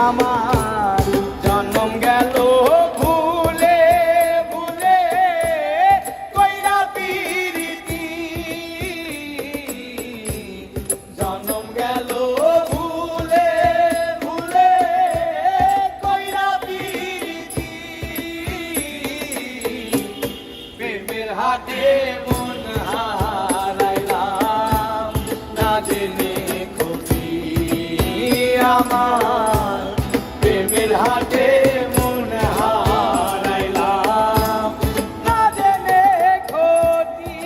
আমার জন্ম গেল ভুলে ভুলে কইরা পিরিতি জন্ম গেল ভুলে ভুলে কইরা পিরিতি প্রেমের হাতে মন হারাইলাম না জেনে ক্ষতি আমার প্রেমের হাতে মন হারাইলাম না জেনে ক্ষতি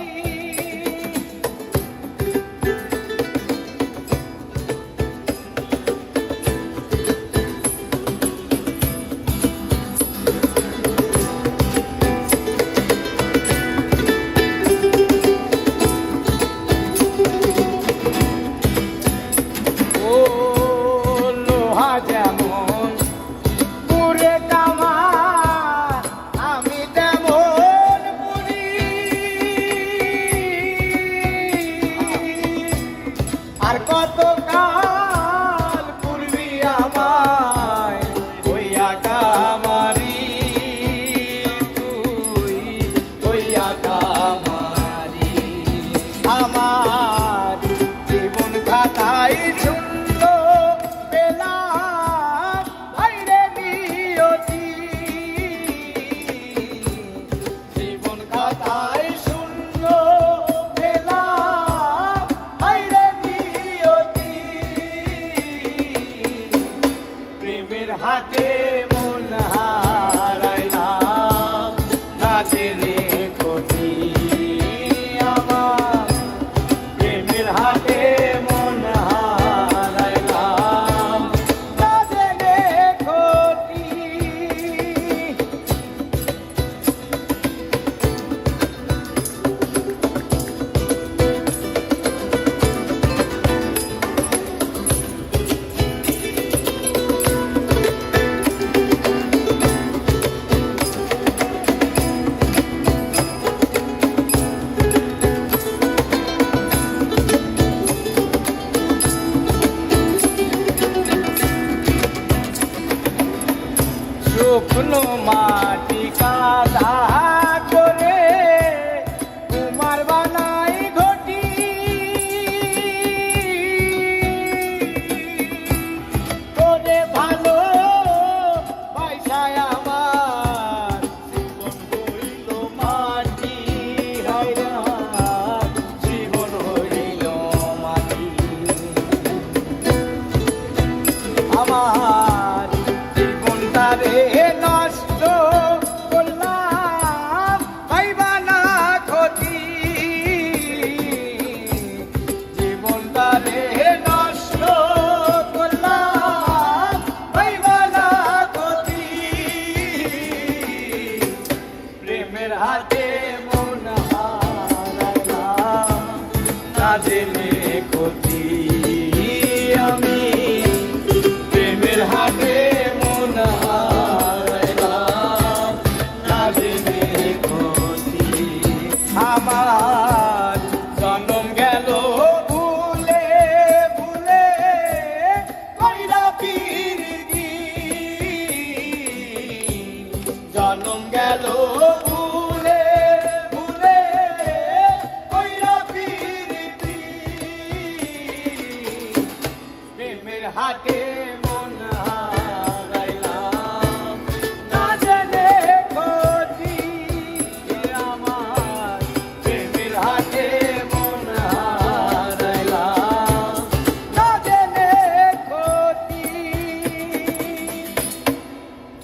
ও লোহা যেমন পুরে কামা আমি তেমন পুরি আর কত কাল পূর্বি আমায় হইয়া কামারি তুই হইয়া কামারি আমার জীবন খাতায় শূন্য পেলাম ভাইরে নিয়তি জীবন খাতায় শূন্য পেলাম ভাইরে নিয়তি প্রেমের হাতে মন হারাইলাম না জেনে ক্ষতি আমার প্রেমের হাতে মন হারাইলাম না জেনে ক্ষতি শুকনো মাটি কাদা করে কুমার বানাই ঘটি করে ভালো পয়সায় আমার জীবন হইল মাটি হায়রান জীবন হইল মাটি আমার জীবনটারে নষ্ট করলাম পাইবা না ক্ষতি জীবনটারে নষ্ট করলাম পাইবা না ক্ষতি প্রেমের হাতে মন হারাইলাম না জেনে ক্ষতি আমি প্রেমের হাতে মন হারাইলাম না জেনে ক্ষতি আমার জন্ম গেল ভুলে ভুলে কইরা পিরিতি জন্ম গেল ভুলে ভুলে কইরা পিরিতি প্রেমের হাতে